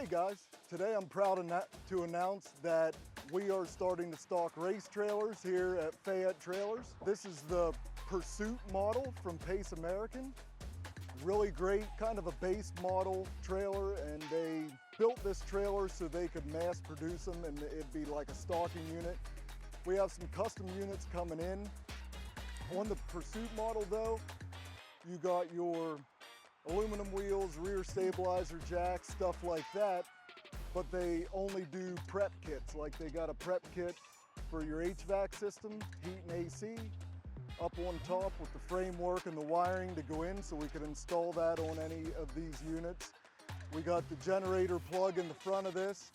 Hey guys, today I'm proud to announce that we are starting to stock race trailers here at Fayette Trailers. This is the Pursuit model from Pace American. Really great, kind of a base model trailer, and they built this trailer so they could mass produce them and it'd be like a stocking unit. We have some custom units coming in. On the Pursuit model though, you got your aluminum wheels, rear stabilizer jacks, stuff like that, but they only do prep kits. Like they got a prep kit for your HVAC system, heat and AC, up on top with the framework and the wiring to go in so we could install that on any of these units. We got the generator plug in the front of this,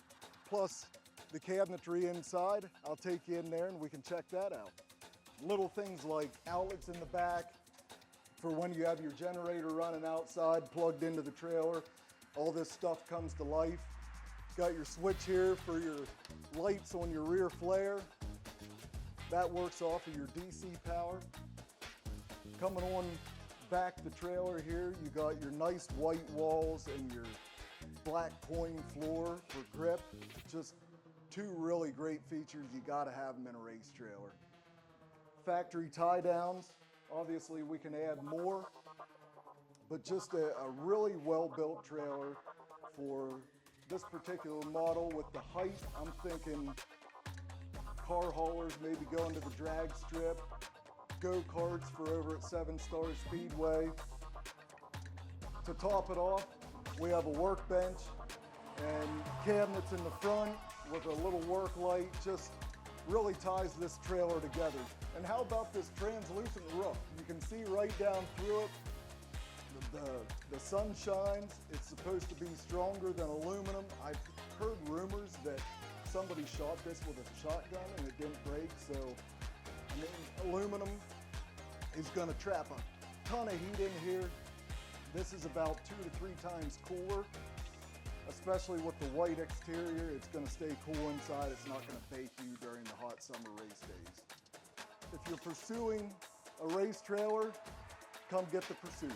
plus the cabinetry inside. I'll take you in there and we can check that out. Little things like outlets in the back, for when you have your generator running outside, plugged into the trailer, all this stuff comes to life. Got your switch here for your lights on your rear flare. That works off of your DC power. Coming on back the trailer here, you got your nice white walls and your black coin floor for grip. Just two really great features. You gotta have them in a race trailer. Factory tie downs. Obviously we can add more, but just a really well-built trailer for this particular model. With the height, I'm thinking car haulers maybe going to the drag strip, go-karts for over at 7 Star Speedway. To top it off, we have a workbench and cabinets in the front with a little work light. Just really ties this trailer together. And how about this translucent roof? You can see right down through it. The sun shines. It's supposed to be stronger than aluminum. I've heard rumors that somebody shot this with a shotgun and it didn't break. So, I mean, aluminum is gonna trap a ton of heat in here. This is about 2 to 3 times cooler. Especially with the white exterior, it's gonna stay cool inside. It's not gonna bake you during the hot summer race days. If you're pursuing a race trailer, come get the Pursuit.